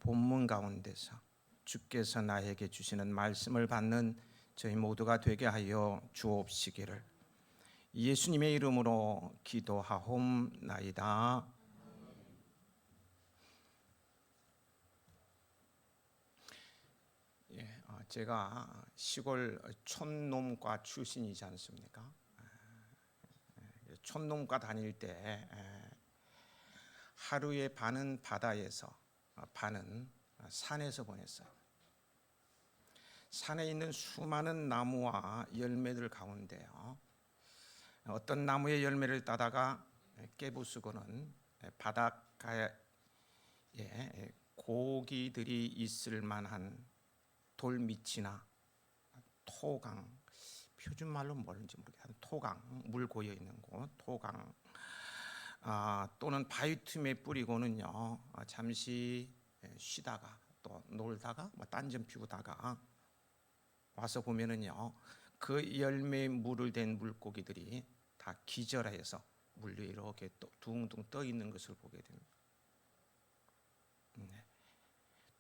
본문 가운데서 주께서 나에게 주시는 말씀을 받는 저희 모두가 되게 하여 주옵시기를 예수님의 이름으로 기도하옵나이다. 제가 시골 촌놈과 출신이지 않습니까? 촌놈과 다닐 때 하루의 반은 바다에서 반은 산에서 보냈어요. 산에 있는 수많은 나무와 열매들 가운데요, 어떤 나무의 열매를 따다가 깨부수고는 바닷가에 고기들이 있을 만한 돌밑이나 토강, 표준 말로 뭐는지 모르겠어요. 토강, 물 고여 있는 곳, 토강 또는 바위 틈에 뿌리고는요, 잠시 쉬다가 또 놀다가 딴점 피우다가 와서 보면은요, 그 열매에 물을 댄 물고기들이 다 기절해서 물 위에 이렇게 둥둥 떠 있는 것을 보게 됩니다.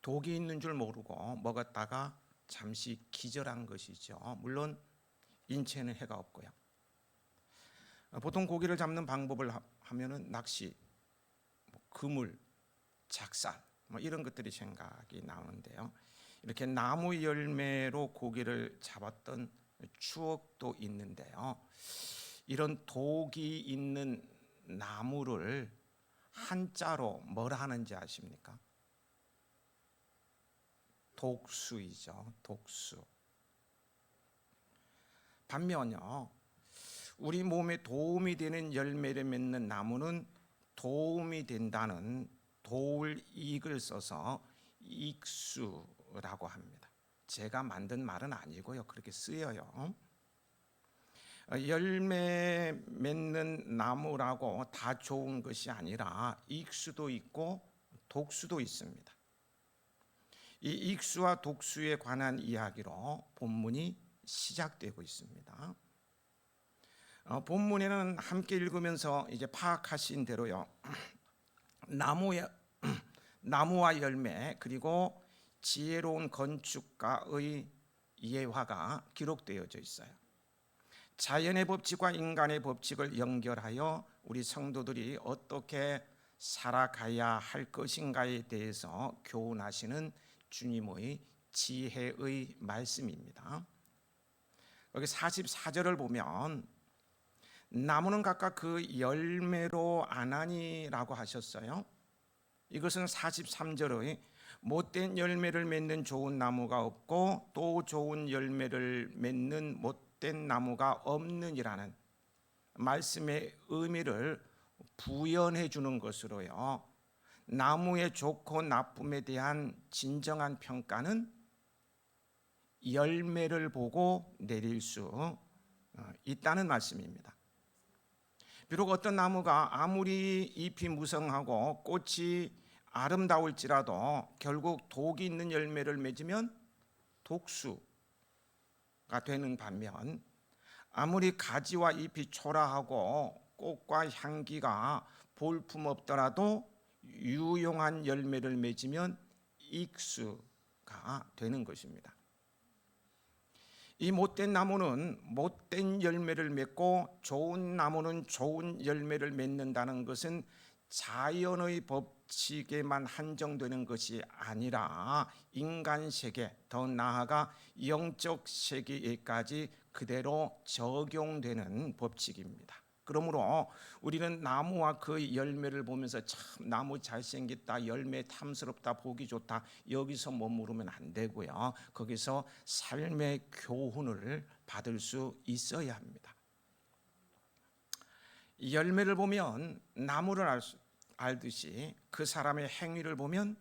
독이 있는 줄 모르고 먹었다가 잠시 기절한 것이죠. 물론 인체는 해가 없고요. 보통 고기를 잡는 방법을 하면은 낚시, 그물, 작살 이런 것들이 생각이 나오는데요. 이렇게 나무 열매로 고기를 잡았던 추억도 있는데요. 이런 독이 있는 나무를 한자로 뭐라 하는지 아십니까? 독수이죠. 독수. 반면요, 우리 몸에 도움이 되는 열매를 맺는 나무는 도움이 된다는 도울익을 써서 익수라고 합니다. 제가 만든 말은 아니고요, 그렇게 쓰여요. 열매 맺는 나무라고 다 좋은 것이 아니라 익수도 있고 독수도 있습니다. 이 익수와 독수에 관한 이야기로 본문이 시작되고 있습니다. 본문에는 함께 읽으면서 이제 파악하신 대로요, 나무와 열매 그리고 지혜로운 건축가의 예화가 기록되어져 있어요. 자연의 법칙과 인간의 법칙을 연결하여 우리 성도들이 어떻게 살아가야 할 것인가에 대해서 교훈하시는 주님의 지혜의 말씀입니다. 여기 44절을 보면 나무는 각각 그 열매로 아나니라고 하셨어요. 이것은 43절의 못된 열매를 맺는 좋은 나무가 없고 또 좋은 열매를 맺는 못된 나무가 없느니라는 말씀의 의미를 부연해 주는 것으로요, 나무의 좋고 나쁨에 대한 진정한 평가는 열매를 보고 내릴 수 있다는 말씀입니다. 비록 어떤 나무가 아무리 잎이 무성하고 꽃이 아름다울지라도 결국 독이 있는 열매를 맺으면 독수가 되는 반면, 아무리 가지와 잎이 초라하고 꽃과 향기가 볼품없더라도 유용한 열매를 맺으면 익수가 되는 것입니다. 이 못된 나무는 못된 열매를 맺고 좋은 나무는 좋은 열매를 맺는다는 것은 자연의 법칙에만 한정되는 것이 아니라 인간 세계, 더 나아가 영적 세계에까지 그대로 적용되는 법칙입니다. 그러므로 우리는 나무와 그 열매를 보면서 참 나무 잘생겼다, 열매 탐스럽다, 보기 좋다, 여기서 머무르면 안 되고요, 거기서 삶의 교훈을 받을 수 있어야 합니다. 열매를 보면 나무를 알듯이 그 사람의 행위를 보면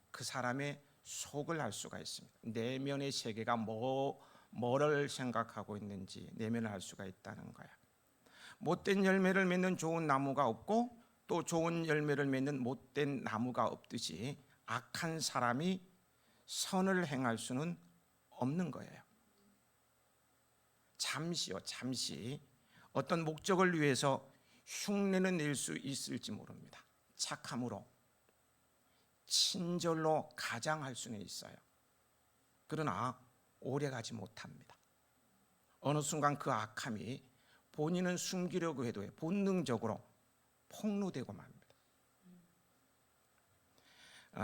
그 사람의 속을 알 수가 있습니다. 내면의 세계가 뭐를 생각하고 있는지 내면을 알 수가 있다는 거야. 못된 열매를 맺는 좋은 나무가 없고 또 좋은 열매를 맺는 못된 나무가 없듯이 악한 사람이 선을 행할 수는 없는 거예요. 잠시 어떤 목적을 위해서 흉내는 낼 수 있을지 모릅니다. 착함으로, 친절로 가장할 수는 있어요. 그러나 오래가지 못합니다. 어느 순간 그 악함이 본인은 숨기려고 해도 본능적으로 폭로되고 맙니다.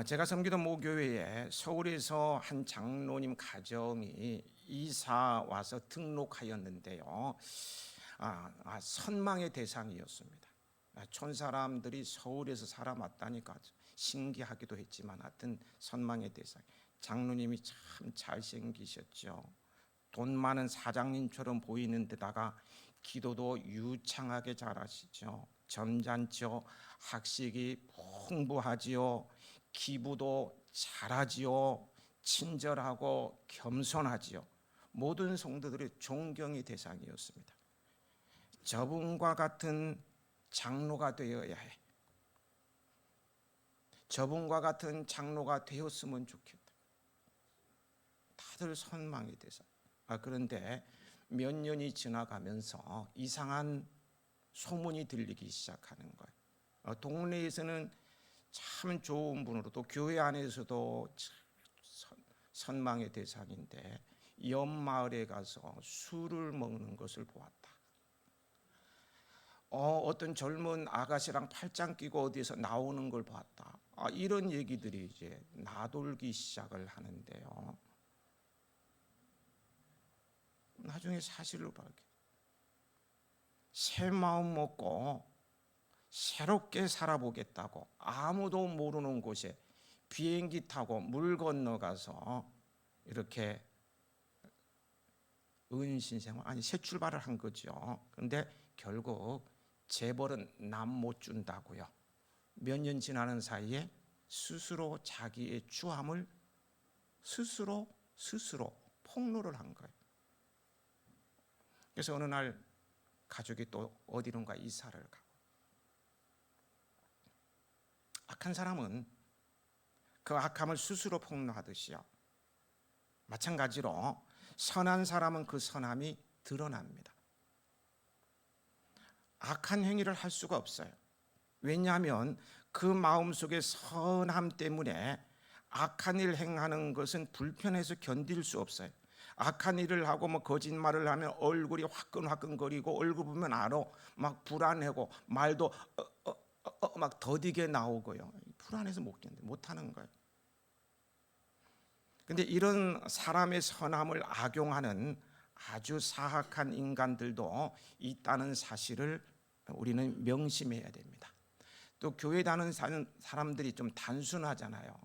제가 섬기던 모교회에 서울에서 한 장로님 가정이 이사 와서 등록하였는데요. 선망의 대상이었습니다. 촌 사람들이 서울에서 살아왔다니까 신기하기도 했지만 하여튼 선망의 대상. 장로님이 참 잘생기셨죠. 돈 많은 사장님처럼 보이는 데다가 기도도 유창하게 잘하시죠. 점잖죠. 학식이 풍부하지요. 기부도 잘하지요. 친절하고 겸손하지요. 모든 성도들의 존경의 대상이었습니다. 저분과 같은 장로가 되어야 해. 저분과 같은 장로가 되었으면 좋겠다. 다들 선망의 대상. 그런데 몇 년이 지나가면서 이상한 소문이 들리기 시작하는 거예요. 동네에서는 참 좋은 분으로, 또 교회 안에서도 선망의 대상인데 옆 마을에 가서 술을 먹는 것을 보았다. 어떤 젊은 아가씨랑 팔짱 끼고 어디에서 나오는 걸 봤다. 이런 얘기들이 이제 나돌기 시작을 하는데요. 나중에 사실을 밝혀. 새 마음 먹고 새롭게 살아보겠다고 아무도 모르는 곳에 비행기 타고 물 건너가서 이렇게 은신생활, 새 출발을 한 거죠. 그런데 결국 재벌은 남 못 준다고요. 몇 년 지나는 사이에 스스로 자기의 추함을 스스로 폭로를 한 거예요. 그래서 어느 날 가족이 또 어디론가 이사를 가고, 악한 사람은 그 악함을 스스로 폭로하듯이요, 마찬가지로 선한 사람은 그 선함이 드러납니다. 악한 행위를 할 수가 없어요. 왜냐하면 그 마음속의 선함 때문에 악한 일 행하는 것은 불편해서 견딜 수 없어요. 악한 일을 하고 거짓말을 하면 얼굴이 화끈화끈거리고, 얼굴 보면 알아, 막 불안하고 말도 막 더디게 나오고요. 불안해서 못하는 거예요. 근데 이런 사람의 선함을 악용하는 아주 사악한 인간들도 있다는 사실을 우리는 명심해야 됩니다. 또 교회 다니는 사람들이 좀 단순하잖아요.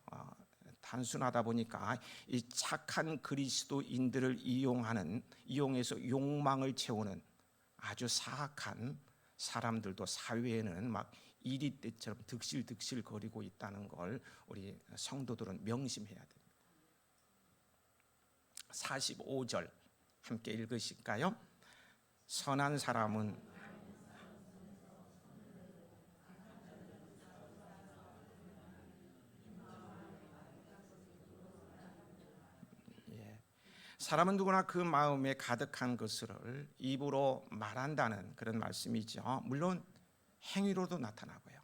단순하다 보니까 이 착한 그리스도인들을 이용해서 욕망을 채우는 아주 사악한 사람들도 사회에는 막 이리떼처럼 득실득실 거리고 있다는 걸 우리 성도들은 명심해야 됩니다. 45절 함께 읽으실까요? 선한 사람은 사람은 누구나 그 마음에 가득한 것을 입으로 말한다는 그런 말씀이죠. 물론 행위로도 나타나고요.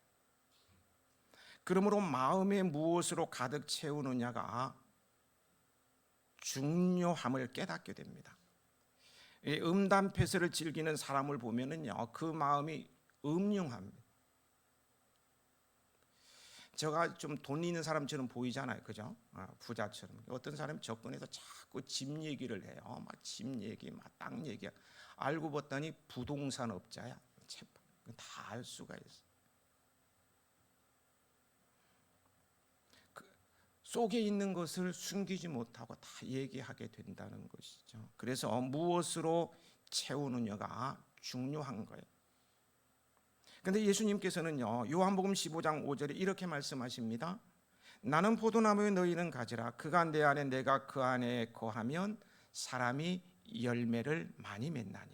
그러므로 마음에 무엇으로 가득 채우느냐가 중요함을 깨닫게 됩니다. 음담패설을 즐기는 사람을 보면은요, 그 마음이 음흉합니다. 제가 좀 돈 있는 사람처럼 보이잖아요, 그죠? 부자처럼. 어떤 사람이 접근해서 자꾸 집 얘기를 해요. 막 집 얘기, 막 땅 얘기. 알고 봤더니 부동산 업자야. 다 알 수가 있어. 그 속에 있는 것을 숨기지 못하고 다 얘기하게 된다는 것이죠. 그래서 무엇으로 채우느냐가 중요한 거예요. 그런데 예수님께서는요, 요한복음 15장 5절에 이렇게 말씀하십니다. 나는 포도나무에 너희는 가지라. 그가 내 안에 내가 그 안에 거하면 사람이 열매를 많이 맺나니.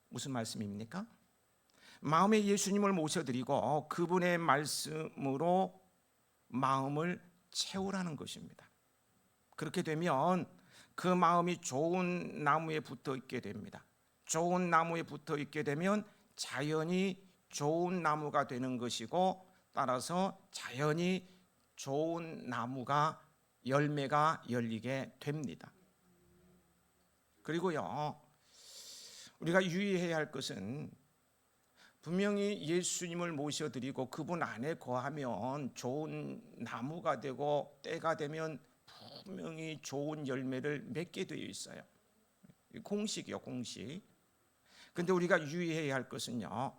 무슨 말씀입니까? 마음에 예수님을 모셔드리고 그분의 말씀으로 마음을 채우라는 것입니다. 그렇게 되면 그 마음이 좋은 나무에 붙어 있게 됩니다. 좋은 나무에 붙어 있게 되면 자연히 좋은 나무가 되는 것이고, 따라서 자연히 좋은 나무가 열매가 열리게 됩니다. 그리고요, 우리가 유의해야 할 것은 분명히 예수님을 모셔드리고 그분 안에 거하면 좋은 나무가 되고 때가 되면 분명히 좋은 열매를 맺게 되어 있어요. 공식이요, 공식. 근데 우리가 유의해야 할 것은요,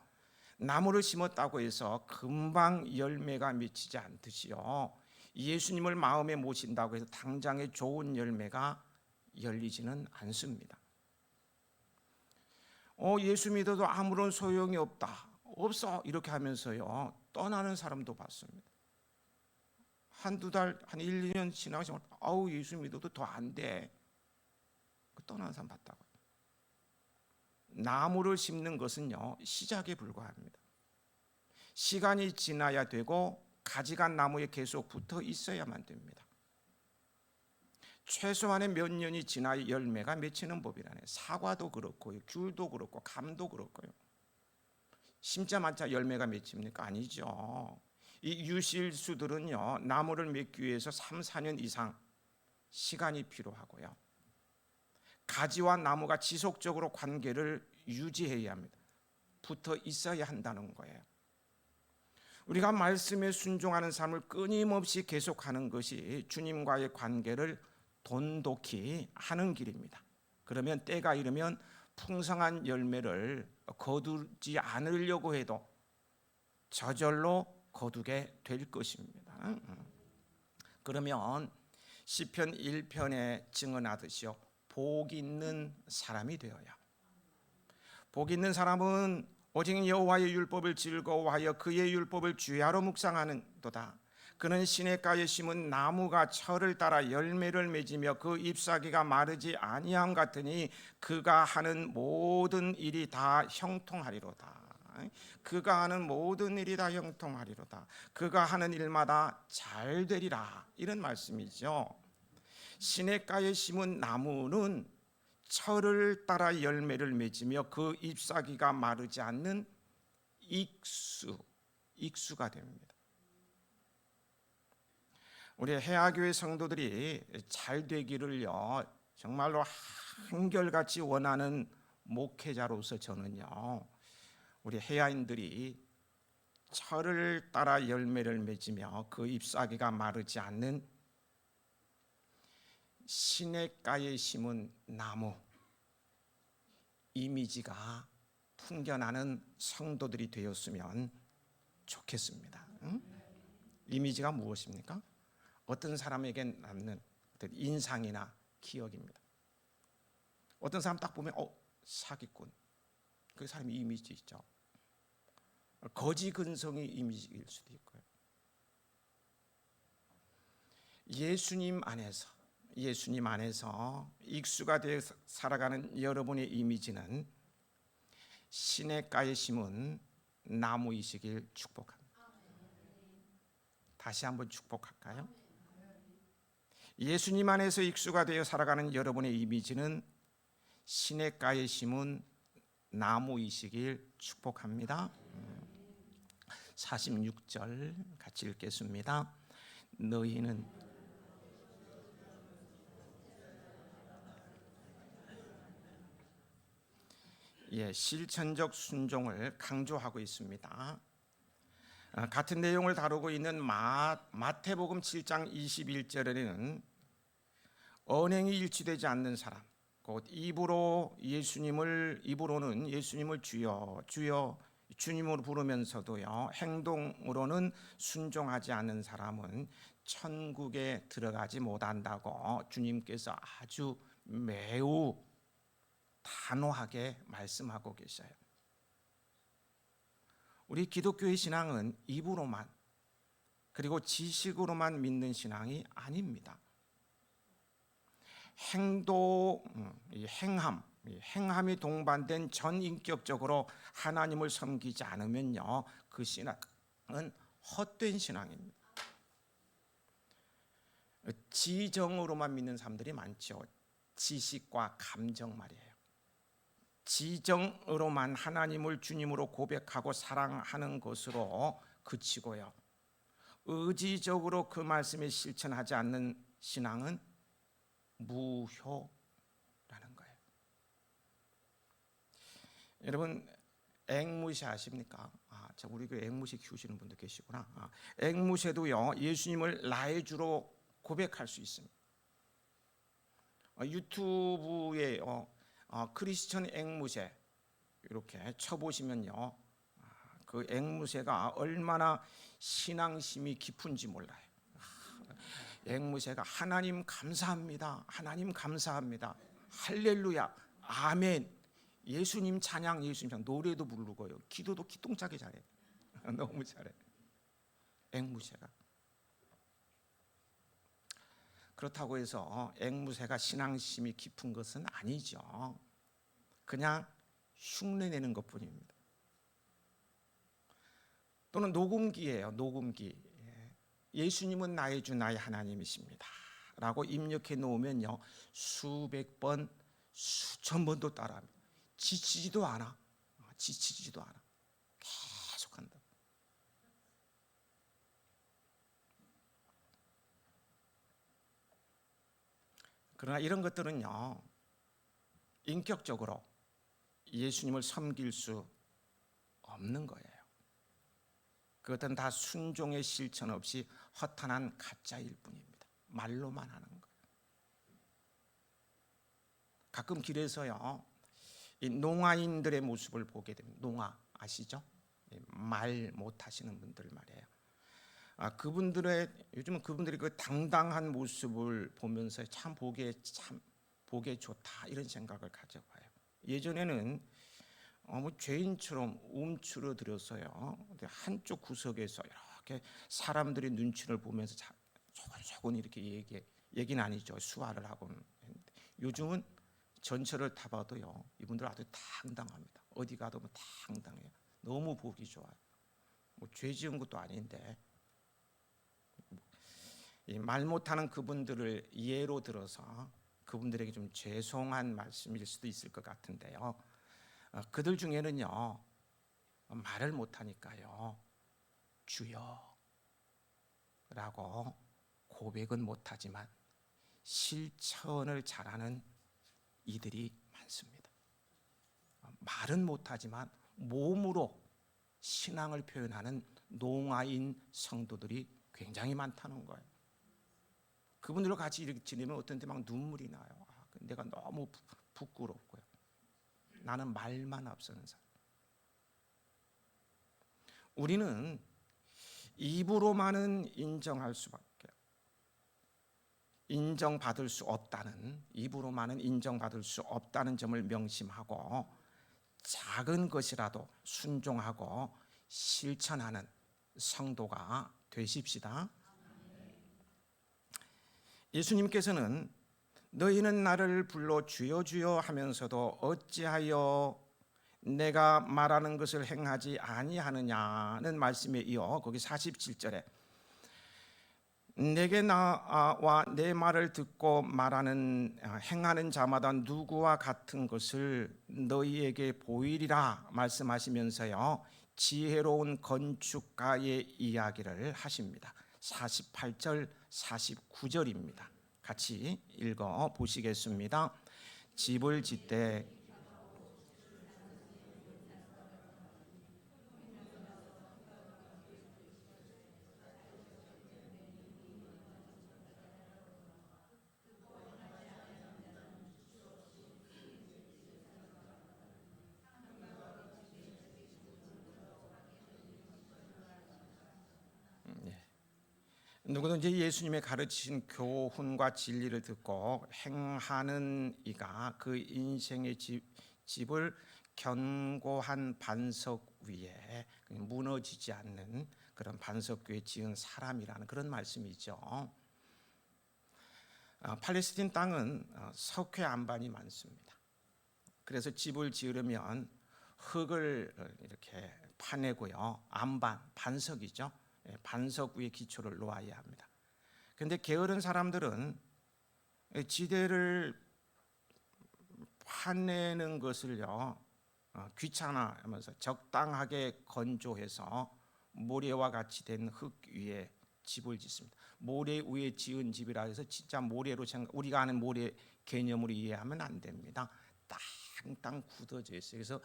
나무를 심었다고 해서 금방 열매가 맺히지 않듯이요, 예수님을 마음에 모신다고 해서 당장에 좋은 열매가 열리지는 않습니다. 예수 믿어도 아무런 소용이 없어 이렇게 하면서요 떠나는 사람도 봤습니다. 한두 달, 한 1, 2년 지나가시면 예수 믿어도 더 안 돼. 떠나는 사람 봤다고요. 나무를 심는 것은요 시작에 불과합니다. 시간이 지나야 되고 가지가 나무에 계속 붙어 있어야만 됩니다. 최소한의 몇 년이 지나야 열매가 맺히는 법이라네. 사과도 그렇고요, 귤도 그렇고, 감도 그렇고요. 심자마자 열매가 맺힙니까? 아니죠. 이 유실수들은요 나무를 맺기 위해서 3, 4년 이상 시간이 필요하고요, 가지와 나무가 지속적으로 관계를 유지해야 합니다. 붙어 있어야 한다는 거예요. 우리가 말씀에 순종하는 삶을 끊임없이 계속하는 것이 주님과의 관계를 돈독히 하는 길입니다. 그러면 때가 이르면 풍성한 열매를 거두지 않으려고 해도 저절로 거두게 될 것입니다. 그러면 시편 1편에 증언하듯이요, 복 있는 사람이 되어야. 복 있는 사람은 오직 여호와의 율법을 즐거워하여 그의 율법을 주야로 묵상하는도다. 그는 시냇가에 심은 나무가 철을 따라 열매를 맺으며 그 잎사귀가 마르지 아니함 같으니 그가 하는 모든 일이 다 형통하리로다. 그가 하는 모든 일이 다 형통하리로다. 그가 하는 일마다 잘 되리라. 이런 말씀이죠. 시냇가에 심은 나무는 철을 따라 열매를 맺으며 그 잎사귀가 마르지 않는 익수가 됩니다. 우리 해아교회 성도들이 잘 되기를요 정말로 한결같이 원하는 목회자로서 저는요 우리 해아인들이 철을 따라 열매를 맺으며 그 잎사귀가 마르지 않는 시냇가에 심은 나무 이미지가 풍겨나는 성도들이 되었으면 좋겠습니다. 이미지가 무엇입니까? 어떤 사람에게 남는 인상이나 기억입니다. 어떤 사람 딱 보면 사기꾼, 그 사람의 이미지 있죠. 거지 근성의 이미지일 수도 있고요. 예수님 안에서 익수가 되어 살아가는 여러분의 이미지는 시냇가에 심은 나무이시길 축복합니다. 다시 한번 축복할까요? 예수님 안에서 익수가 되어 살아가는 여러분의 이미지는 시냇가에 심은 나무이시길 축복합니다. 46절 같이 읽겠습니다. 너희는 실천적 순종을 강조하고 있습니다. 같은 내용을 다루고 있는 마태복음 7장 21절에는 언행이 일치되지 않는 사람, 곧 입으로는 예수님을 주여 주님으로 부르면서도요 행동으로는 순종하지 않는 사람은 천국에 들어가지 못한다고 주님께서 아주 매우 단호하게 말씀하고 계셔요. 우리 기독교의 신앙은 입으로만 그리고 지식으로만 믿는 신앙이 아닙니다. 행함이 동반된 전인격적으로 하나님을 섬기지 않으면요 그 신앙은 헛된 신앙입니다. 지정으로만 믿는 사람들이 많죠. 지식과 감정 말이에요. 지정으로만 하나님을 주님으로 고백하고 사랑하는 것으로 그치고요 의지적으로 그 말씀에 실천하지 않는 신앙은 무효라는 거예요. 여러분 앵무새 아십니까? 우리 그 앵무새 키우시는 분도 계시구나. 앵무새도요 예수님을 나의 주로 고백할 수 있습니다. 유튜브에 크리스천 앵무새 이렇게 쳐보시면요, 그 앵무새가 얼마나 신앙심이 깊은지 몰라요. 앵무새가 하나님 감사합니다, 하나님 감사합니다, 할렐루야, 아멘, 예수님 찬양, 예수님 찬양, 노래도 부르고요, 기도도 기똥차게 잘해. 너무 잘해 앵무새가. 그렇다고 해서 앵무새가 신앙심이 깊은 것은 아니죠. 그냥 흉내내는 것뿐입니다. 또는 녹음기예요. 녹음기. 예수님은 나의 주 나의 하나님이십니다 라고 입력해 놓으면요, 수백 번 수천 번도 따라합니다. 지치지도 않아. 지치지도 않아. 계속한다. 그러나 이런 것들은요, 인격적으로 예수님을 섬길 수 없는 거예요. 그것은 다 순종의 실천 없이 허탄한 가짜일 뿐입니다. 말로만 하는 거예요. 가끔 길에서요, 이 농아인들의 모습을 보게 됩니다. 농아 아시죠? 말 못하시는 분들 말이에요. 요즘은 그분들이 그 당당한 모습을 보면서 참 보기에 좋다 이런 생각을 가져봐요. 예전에는 죄인처럼 움츠러들어서요, 한쪽 구석에서 이렇게 사람들이 눈치를 보면서 조곤조곤 이렇게 얘기는 아니죠, 수화를 하고는. 요즘은 전철을 타봐도요, 이분들 아주 당당합니다. 어디 가도 당당해요. 너무 보기 좋아요. 죄 지은 것도 아닌데. 말 못하는 그분들을 예로 들어서 그분들에게 좀 죄송한 말씀일 수도 있을 것 같은데요, 그들 중에는요, 말을 못하니까요, 주여 라고 고백은 못하지만 실천을 잘하는 이들이 많습니다. 말은 못하지만 몸으로 신앙을 표현하는 농아인 성도들이 굉장히 많다는 거예요. 그분들과 같이 이렇게 지내면 어떤 때 막 눈물이 나요. 내가 너무 부끄럽고요. 나는 말만 앞서는 사람. 우리는 입으로만은 인정할 수밖에, 인정받을 수 없다는, 입으로만은 인정받을 수 없다는 점을 명심하고 작은 것이라도 순종하고 실천하는 성도가 되십시다. 예수님께서는 너희는 나를 불러 주여 주여 하면서도 어찌하여 내가 말하는 것을 행하지 아니하느냐는 말씀에 이어 거기 47절에 내게 나와 내 말을 듣고 말하는 행하는 자마다 누구와 같은 것을 너희에게 보이리라 말씀하시면서요, 지혜로운 건축가의 이야기를 하십니다. 48절 49절입니다. 같이 읽어 보시겠습니다. 집을 짓되 누구든지 예수님의 가르치신 교훈과 진리를 듣고 행하는 이가 그 인생의 집을 견고한 반석 위에 무너지지 않는 그런 반석 위에 지은 사람이라는 그런 말씀이죠. 팔레스틴 땅은 석회 안반이 많습니다. 그래서 집을 지으려면 흙을 이렇게 파내고요, 안반, 반석이죠, 반석 위에 기초를 놓아야 합니다. 그런데 게으른 사람들은 지대를 파내는 것을요, 귀찮아하면서 적당하게 건조해서 모래와 같이 된 흙 위에 집을 짓습니다. 모래 위에 지은 집이라 해서 진짜 모래로 우리가 아는 모래 개념으로 이해하면 안 됩니다. 땅땅 굳어져 있어요. 그래서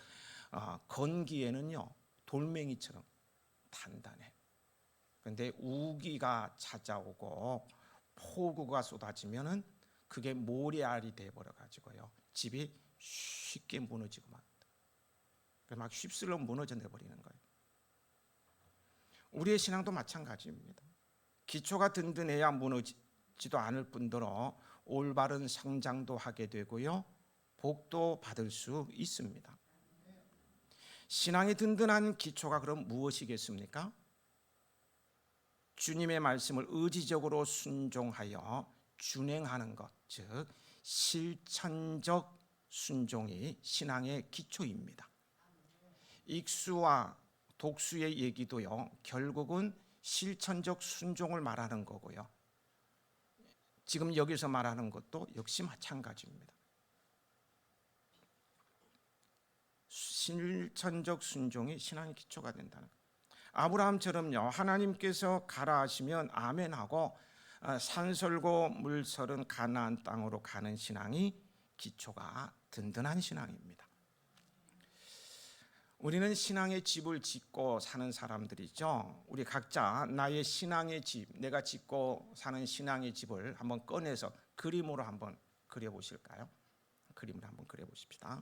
건기에는요 돌멩이처럼 단단해. 그런데 우기가 찾아오고 폭우가 쏟아지면은 그게 모래알이 돼버려 가지고요 집이 쉽게 무너지고 맙니다. 막 휩쓸려 무너져 내버리는 거예요. 우리의 신앙도 마찬가지입니다. 기초가 든든해야 무너지지도 않을 뿐더러 올바른 성장도 하게 되고요 복도 받을 수 있습니다. 신앙이 든든한 기초가 그럼 무엇이겠습니까? 주님의 말씀을 의지적으로 순종하여 준행하는 것, 즉 실천적 순종이 신앙의 기초입니다. 익수와 독수의 얘기도요 결국은 실천적 순종을 말하는 거고요 지금 여기서 말하는 것도 역시 마찬가지입니다. 실천적 순종이 신앙의 기초가 된다는 거예요. 아브라함처럼요 하나님께서 가라 하시면 아멘하고 산설고 물설은 가나안 땅으로 가는 신앙이 기초가 든든한 신앙입니다. 우리는 신앙의 집을 짓고 사는 사람들이죠. 우리 각자 나의 신앙의 집, 내가 짓고 사는 신앙의 집을 한번 꺼내서 그림으로 한번 그려보실까요? 그림을 한번 그려보십시다.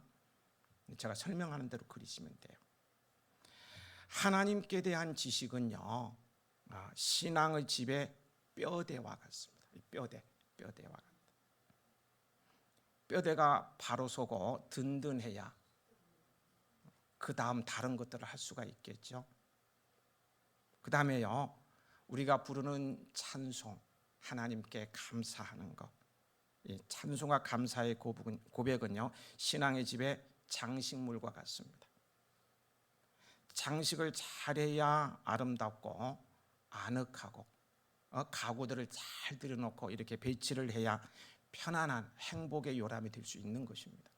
제가 설명하는 대로 그리시면 돼요. 하나님께 대한 지식은요 신앙의 집의 뼈대와 같습니다. 뼈대와 같다. 뼈대가 바로 서고 든든해야 그 다음 다른 것들을 할 수가 있겠죠. 그 다음에요 우리가 부르는 찬송, 하나님께 감사하는 것, 이 찬송과 감사의 고백은요 신앙의 집의 장식물과 같습니다. 장식을 잘해야 아름답고 아늑하고 가구들을 잘 들여놓고 이렇게 배치를 해야 편안한 행복의 요람이 될 수 있는 것입니다.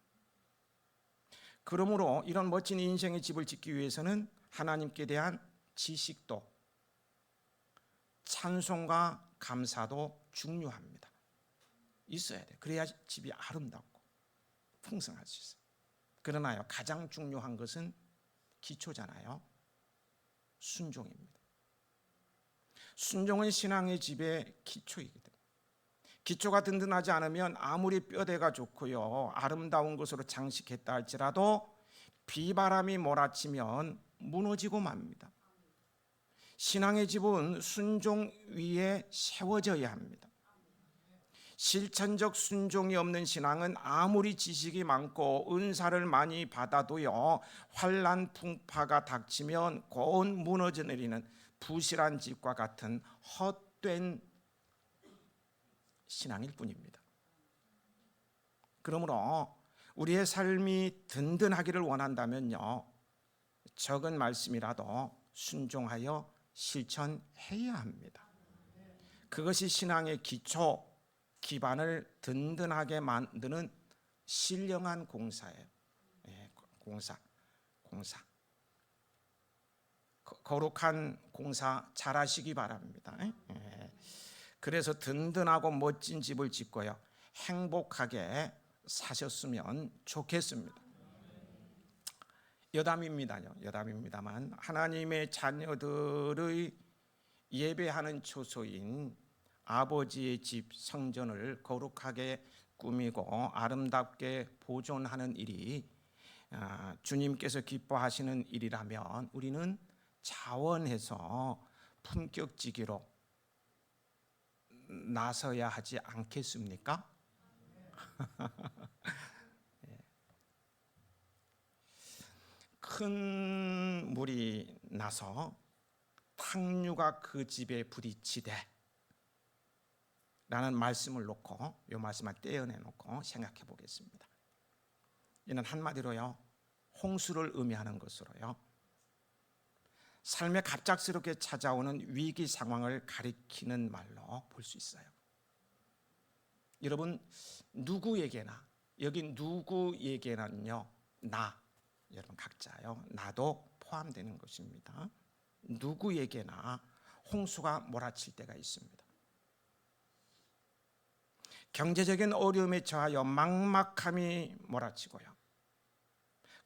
그러므로 이런 멋진 인생의 집을 짓기 위해서는 하나님께 대한 지식도 찬송과 감사도 중요합니다. 있어야 돼요. 그래야 집이 아름답고 풍성할 수 있어요. 그러나요 가장 중요한 것은 기초잖아요. 순종입니다. 순종은 신앙의 집의 기초이거든요. 기초가 든든하지 않으면 아무리 뼈대가 좋고요 아름다운 것으로 장식했다 할지라도 비바람이 몰아치면 무너지고 맙니다. 신앙의 집은 순종 위에 세워져야 합니다. 실천적 순종이 없는 신앙은 아무리 지식이 많고 은사를 많이 받아도요 환난 풍파가 닥치면 곧 무너져 내리는 부실한 집과 같은 헛된 신앙일 뿐입니다. 그러므로 우리의 삶이 든든하기를 원한다면요 적은 말씀이라도 순종하여 실천해야 합니다. 그것이 신앙의 기초, 기반을 든든하게 만드는 신령한 공사예요. 공사. 거룩한 공사 잘하시기 바랍니다. 그래서 든든하고 멋진 집을 짓고요 행복하게 사셨으면 좋겠습니다. 여담입니다만 하나님의 자녀들의 예배하는 초소인 아버지의 집 성전을 거룩하게 꾸미고 아름답게 보존하는 일이 주님께서 기뻐하시는 일이라면 우리는 자원해서 품격지기로 나서야 하지 않겠습니까? 큰 물이 나서 탕류가 그 집에 부딪히되 라는 말씀을 놓고 이 말씀을 떼어내놓고 생각해 보겠습니다. 이는 한마디로요 홍수를 의미하는 것으로요 삶에 갑작스럽게 찾아오는 위기 상황을 가리키는 말로 볼 수 있어요. 여러분 누구에게나 여기 누구에게는요 여러분 각자요 나도 포함되는 것입니다. 누구에게나 홍수가 몰아칠 때가 있습니다. 경제적인 어려움에 처하여 막막함이 몰아치고요.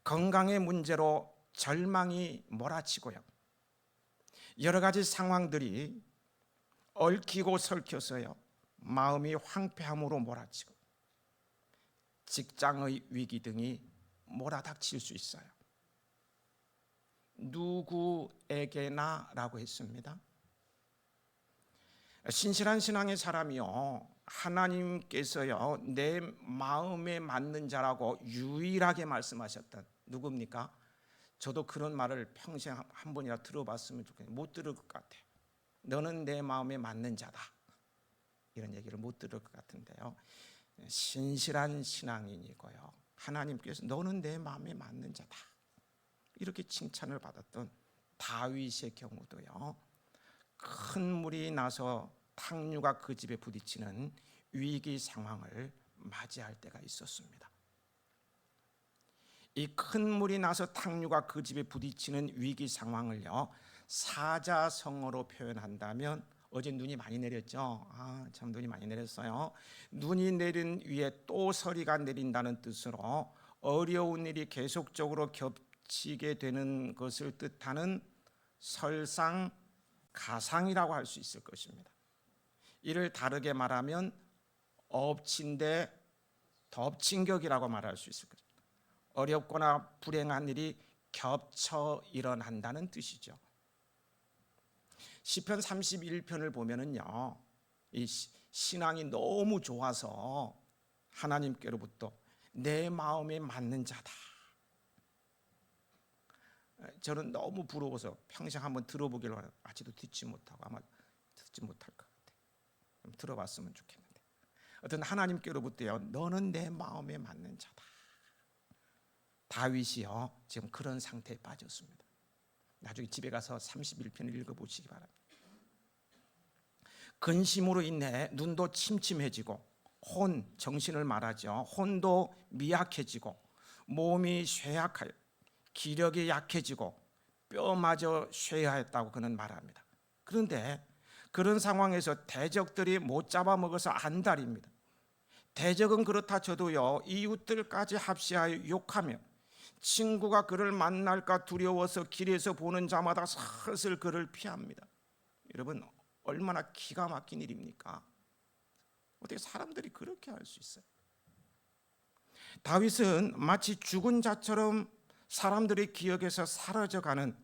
건강의 문제로 절망이 몰아치고요. 여러 가지 상황들이 얽히고 설켜서요. 마음이 황폐함으로 몰아치고 직장의 위기 등이 몰아닥칠 수 있어요. 누구에게나라고 했습니다. 신실한 신앙의 사람이요, 하나님께서요 내 마음에 맞는 자라고 유일하게 말씀하셨던 누굽니까? 저도 그런 말을 평생 한 번이라 들어봤으면 좋겠는데 못 들을 것 같아요. 너는 내 마음에 맞는 자다, 이런 얘기를 못 들을 것 같은데요, 신실한 신앙인이고요, 하나님께서 너는 내 마음에 맞는 자다 이렇게 칭찬을 받았던 다윗의 경우도요, 큰 물이 나서 탕류가 그 집에 부딪히는 위기 상황을 맞이할 때가 있었습니다. 이 큰 물이 나서 탕류가 그 집에 부딪히는 위기 상황을요, 사자성어로 표현한다면, 어제 눈이 많이 내렸죠? 참 눈이 많이 내렸어요. 눈이 내린 위에 또 서리가 내린다는 뜻으로 어려운 일이 계속적으로 겹치게 되는 것을 뜻하는 설상가상이라고 할 수 있을 것입니다. 이를 다르게 말하면 엎친 데 덮친 격이라고 말할 수 있을 것입니다. 어렵거나 불행한 일이 겹쳐 일어난다는 뜻이죠. 시편 31편을 보면은요, 이 신앙이 너무 좋아서 하나님께로부터 내 마음에 맞는 자다, 저는 너무 부러워서 평생 한번 들어보기로 아직도 듣지 못하고 아마 듣지 못할 것 같아요. 들어봤으면 좋겠는데, 어떤 하나님께로부터요, 너는 내 마음에 맞는 자다. 다윗이요 지금 그런 상태에 빠졌습니다. 나중에 집에 가서 31편을 읽어보시기 바랍니다. 근심으로 인해 눈도 침침해지고 정신을 말하죠. 혼도 미약해지고 몸이 쇠약하여 기력이 약해지고 뼈마저 쇠하였다고 그는 말합니다. 그런데 그런 상황에서 대적들이 못 잡아먹어서 안달입니다. 대적은 그렇다 쳐도요, 이웃들까지 합시하여 욕하며 친구가 그를 만날까 두려워서 길에서 보는 자마다 슬슬 그를 피합니다. 여러분, 얼마나 기가 막힌 일입니까? 어떻게 사람들이 그렇게 할 수 있어요? 다윗은 마치 죽은 자처럼 사람들의 기억에서 사라져가는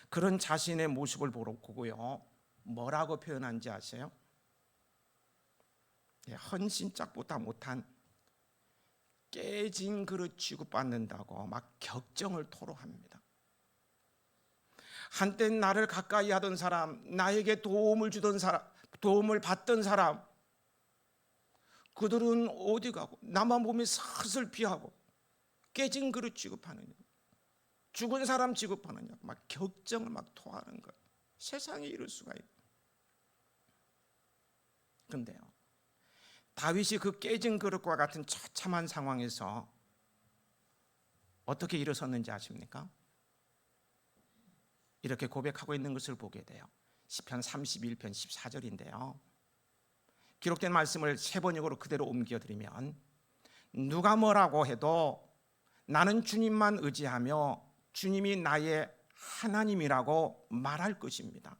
그런 자신의 모습을 보고요, 뭐라고 표현한지 아세요? 헌신짝보다 못한 깨진 그릇 취급받는다고 막 격정을 토로합니다. 한때 나를 가까이 하던 사람, 나에게 도움을 주던 사람, 도움을 받던 사람, 그들은 어디 가고 나만 보면 슬슬 피하고 깨진 그릇 취급하느냐, 죽은 사람 취급하느냐, 막 격정을 막 토하는 거예요. 세상에 이럴 수가 있고. 그런데요, 다윗이 그 깨진 그릇과 같은 처참한 상황에서 어떻게 일어섰는지 아십니까? 이렇게 고백하고 있는 것을 보게 돼요. 시편 31편 14절인데요. 기록된 말씀을 세번역으로 그대로 옮겨드리면, 누가 뭐라고 해도 나는 주님만 의지하며 주님이 나의 하나님이라고 말할 것입니다.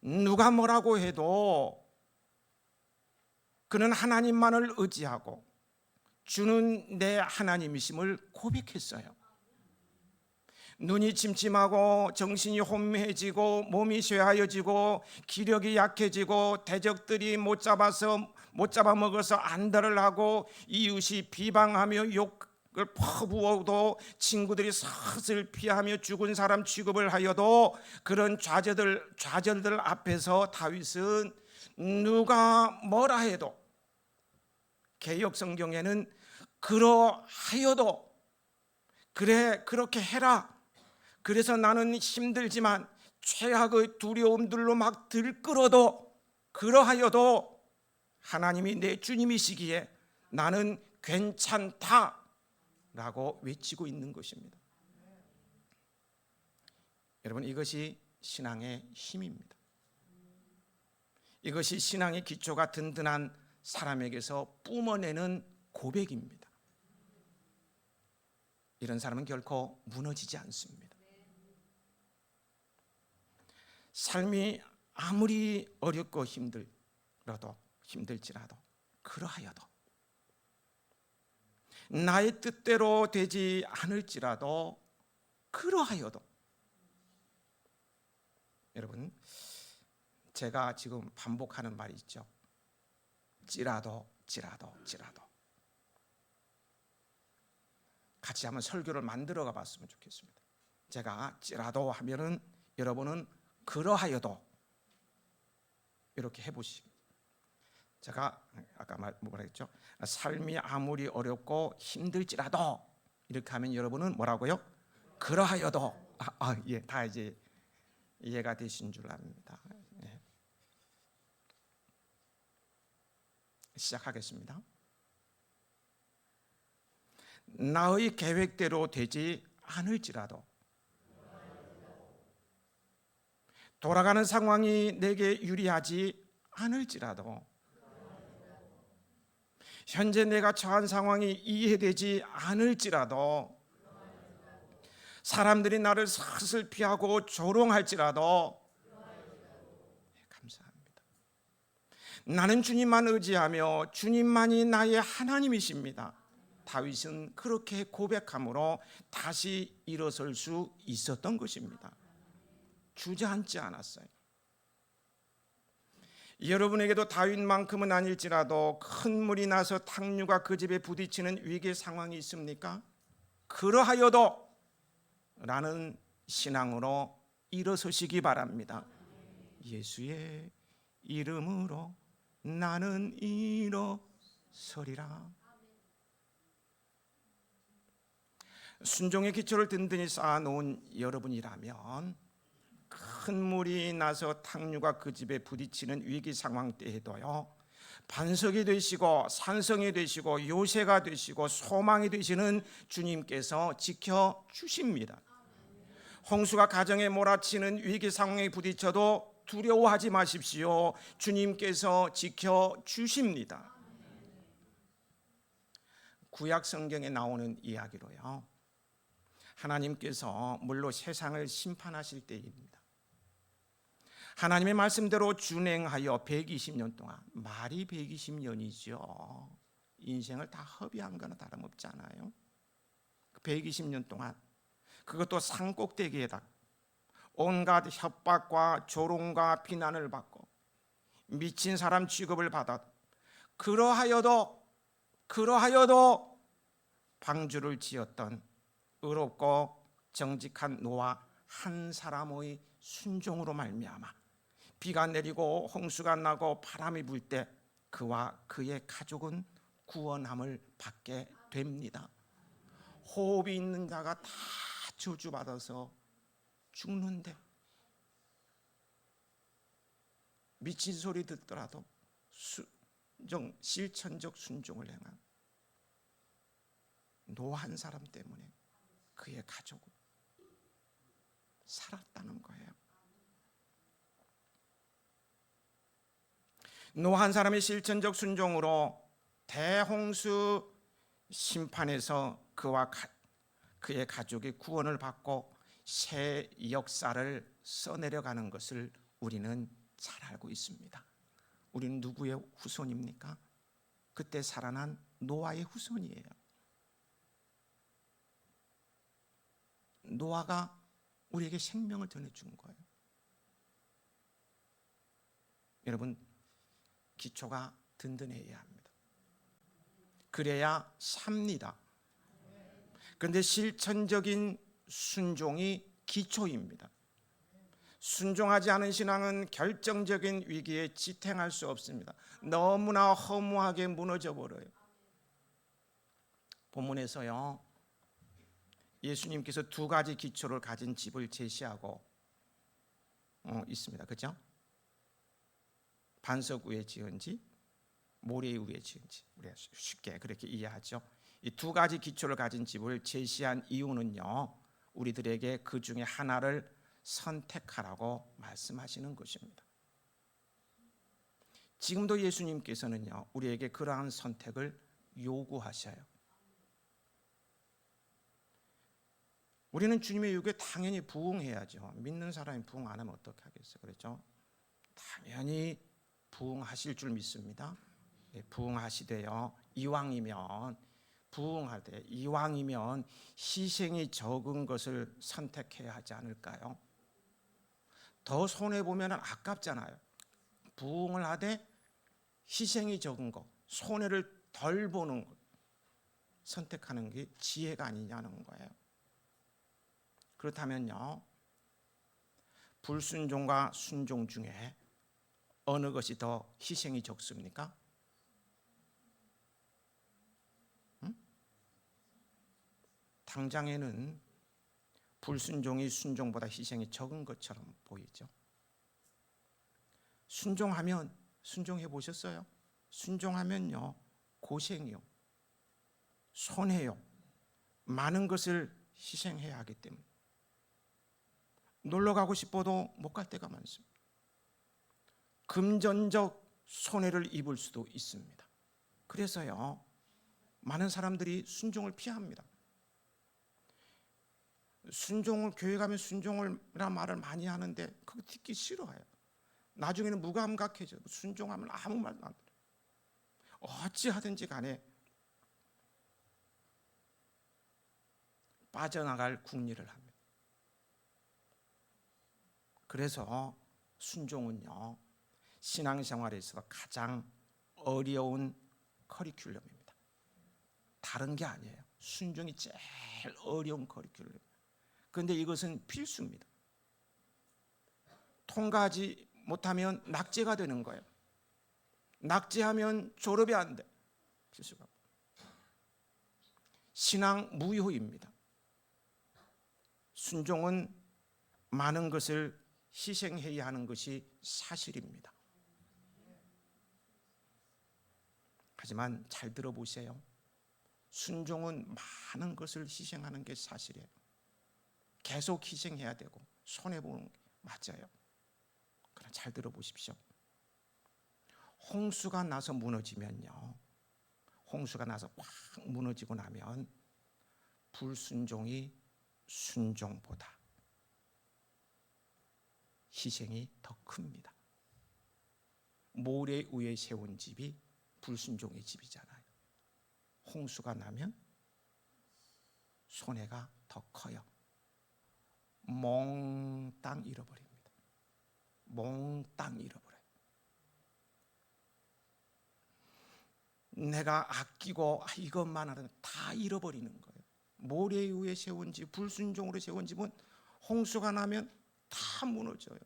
누가 뭐라고 해도 그는 하나님만을 의지하고 주는 내 하나님이심을 고백했어요. 눈이 침침하고 정신이 혼미해지고 몸이 쇠하여지고 기력이 약해지고 대적들이 못 잡아먹어서 안달을 하고 이웃이 비방하며 욕을 퍼부어도 친구들이 슬슬 피하며 죽은 사람 취급을 하여도 그런 좌절들 앞에서 다윗은 누가 뭐라 해도, 개역 성경에는 그러하여도, 그래 그렇게 해라, 그래서 나는 힘들지만 최악의 두려움들로 막 들끓어도 그러하여도 하나님이 내 주님이시기에 나는 괜찮다라고 외치고 있는 것입니다. 여러분, 이것이 신앙의 힘입니다. 이것이 신앙의 기초가 든든한 사람에게서 뿜어내는 고백입니다. 이런 사람은 결코 무너지지 않습니다. 삶이 아무리 어렵고 힘들지라도 그러하여도 나의 뜻대로 되지 않을지라도 그러하여도, 여러분, 제가 지금 반복하는 말이 있죠. 찌라도 같이 한번 설교를 만들어가 봤으면 좋겠습니다. 제가 찌라도 하면은 여러분은 그러하여도 이렇게 해보시죠. 제가 아까 뭐라 했죠? 삶이 아무리 어렵고 힘들지라도 이렇게 하면 여러분은 뭐라고요? 그러하여도. 예, 다 이제 이해가 되신 줄 압니다. 예. 시작하겠습니다. 나의 계획대로 되지 않을지라도, 돌아가는 상황이 내게 유리하지 않을지라도, 현재 내가 처한 상황이 이해되지 않을지라도, 사람들이 나를 슬피하고 조롱할지라도, 감사합니다. 나는 주님만 의지하며 주님만이 나의 하나님이십니다. 다윗은 그렇게 고백함으로 다시 일어설 수 있었던 것입니다. 주저앉지 않았어요. 여러분에게도 다윗만큼은 아닐지라도 큰 물이 나서 탕류가 그 집에 부딪히는 위기의 상황이 있습니까? 그러하여도 라는 신앙으로 일어서시기 바랍니다. 예수의 이름으로 나는 일어서리라. 순종의 기초를 든든히 쌓아놓은 여러분이라면 큰 물이 나서 탕류가 그 집에 부딪히는 위기 상황 때에도요, 반석이 되시고 산성이 되시고 요새가 되시고 소망이 되시는 주님께서 지켜주십니다. 홍수가 가정에 몰아치는 위기 상황에 부딪혀도 두려워하지 마십시오. 주님께서 지켜주십니다. 구약 성경에 나오는 이야기로요, 하나님께서 물로 세상을 심판하실 때입니다. 하나님의 말씀대로 준행하여 120년 동안, 말이 120년이죠. 인생을 다 허비한 거나 다름없지 않아요. 120년 동안, 그것도 산꼭대기에다 온갖 협박과 조롱과 비난을 받고 미친 사람 취급을 받아 그러하여도 방주를 지었던 의롭고 정직한 노아 한 사람의 순종으로 말미암아 비가 내리고 홍수가 나고 바람이 불 때 그와 그의 가족은 구원함을 받게 됩니다. 호흡이 있는 자가 다 저주받아서 죽는데 미친 소리 듣더라도 실천적 순종을 행한 노아 한 사람 때문에 그의 가족은 살았다는 거예요. 노아 한 사람의 실천적 순종으로 대홍수 심판에서 그와 그의 가족이 구원을 받고 새 역사를 써내려가는 것을 우리는 잘 알고 있습니다. 우리는 누구의 후손입니까? 그때 살아난 노아의 후손이에요. 노아가 우리에게 생명을 전해준 거예요. 여러분, 기초가 든든해야 합니다. 그래야 삽니다. 그런데 실천적인 순종이 기초입니다. 순종하지 않은 신앙은 결정적인 위기에 지탱할 수 없습니다. 너무나 허무하게 무너져 버려요. 본문에서요, 예수님께서 두 가지 기초를 가진 집을 제시하고 있습니다. 그렇죠? 반석 위에 지은 집, 모래 위에 지은 집. 우리가 쉽게 그렇게 이해하죠. 이 두 가지 기초를 가진 집을 제시한 이유는요, 우리들에게 그 중에 하나를 선택하라고 말씀하시는 것입니다. 지금도 예수님께서는요, 우리에게 그러한 선택을 요구하셔요. 우리는 주님의 요구에 당연히 부응해야죠. 믿는 사람이 부응 안 하면 어떻게 하겠어요? 그렇죠? 당연히 부응하실 줄 믿습니다. 네, 부응하시되요. 이왕이면 부응하되 이왕이면 희생이 적은 것을 선택해야 하지 않을까요? 더 손해 보면 아깝잖아요. 부응을 하되 희생이 적은 것, 손해를 덜 보는 것 선택하는 게 지혜가 아니냐는 거예요. 그렇다면요, 불순종과 순종 중에 어느 것이 더 희생이 적습니까? 당장에는 불순종이 순종보다 희생이 적은 것처럼 보이죠. 순종하면, 순종해 보셨어요? 순종하면요, 고생이요, 손해요, 많은 것을 희생해야 하기 때문에 놀러 가고 싶어도 못 갈 때가 많습니다. 금전적 손해를 입을 수도 있습니다. 그래서요, 많은 사람들이 순종을 피합니다. 순종을, 교회 가면 순종을이라는 말을 많이 하는데 그거 듣기 싫어해요. 나중에는 무감각해져요. 순종하면 아무 말도 안 들어요. 어찌하든지 간에 빠져나갈 궁리를 합니다. 그래서 순종은요, 신앙생활에서 가장 어려운 커리큘럼입니다. 다른 게 아니에요. 순종이 제일 어려운 커리큘럼입니다. 그런데 이것은 필수입니다. 통과하지 못하면 낙제가 되는 거예요. 낙제하면 졸업이 안 돼. 필수가. 신앙 무효입니다. 순종은 많은 것을 희생해야 하는 것이 사실입니다. 하지만 잘 들어보세요. 순종은 많은 것을 희생하는 게 사실이에요. 계속 희생해야 되고 손해보는 게 맞아요. 그러나 잘 들어보십시오. 홍수가 나서 무너지면요, 홍수가 나서 확 무너지고 나면 불순종이 순종보다 희생이 더 큽니다. 모래 위에 세운 집이 불순종의 집이잖아요. 홍수가 나면 손해가 더 커요. 몽땅 잃어버립니다. 몽땅 잃어버려요. 내가 아끼고 이것만 하면 다 잃어버리는 거예요. 모래 위에 세운 집, 불순종으로 세운 집은 홍수가 나면 다 무너져요.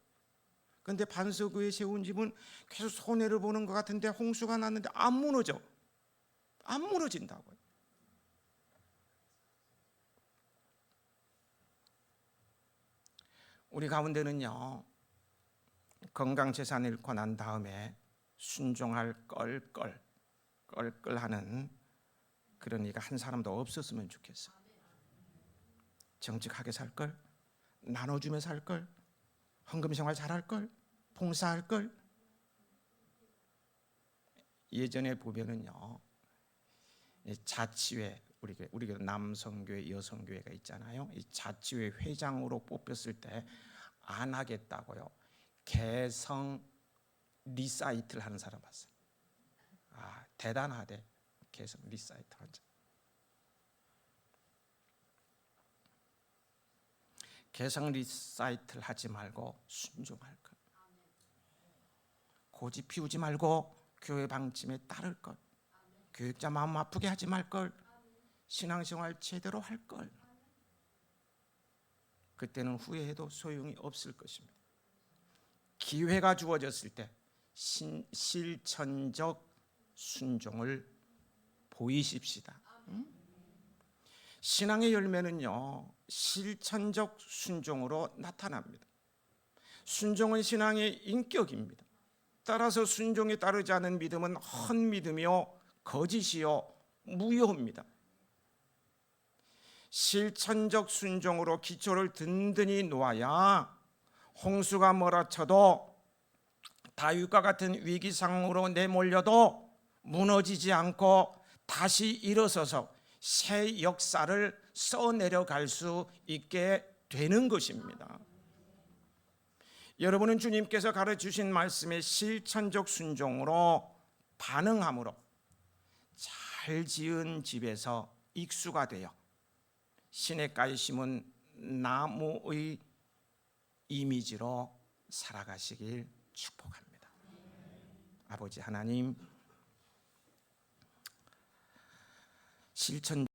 그런데 반석 위에 세운 집은 계속 손해를 보는 것 같은데 홍수가 났는데 안 무너져. 안 무너진다고요. 우리 가운데는요, 건강재산 잃고 난 다음에 순종할 껄껄하는 그런 이가 한 사람도 없었으면 좋겠어요. 정직하게 살 걸, 나눠주며 살 걸, 헌금생활 잘할 걸, 봉사할 걸. 예전에 보면은요, 자치회, 우리 남성교회, 여성교회가 있잖아요. 이 자치회 회장으로 뽑혔을 때 안 하겠다고요, 개성 리사이트를 하는 사람 봤어요. 아, 대단하대. 개성 리사이트 하자. 개성 리사이트를 하지 말고 순종할 것. 고집 피우지 말고 교회 방침에 따를 것. 교육자 마음 아프게 하지 말 걸. 신앙생활 제대로 할 걸. 그때는 후회해도 소용이 없을 것입니다. 기회가 주어졌을 때 실천적 순종을 보이십시다. 신앙의 열매는요, 실천적 순종으로 나타납니다. 순종은 신앙의 인격입니다. 따라서 순종에 따르지 않은 믿음은 헛믿음이요, 거짓이요, 무효입니다. 실천적 순종으로 기초를 든든히 놓아야 홍수가 몰아쳐도 다윗과 같은 위기 상황으로 내몰려도 무너지지 않고 다시 일어서서 새 역사를 써내려갈 수 있게 되는 것입니다. 여러분은 주님께서 가르쳐주신 말씀에 실천적 순종으로 반응함으로 잘 지은 집에서 익수가 되어 시냇가에 심은 나무의 이미지로 살아가시길 축복합니다. 아버지 하나님, 실천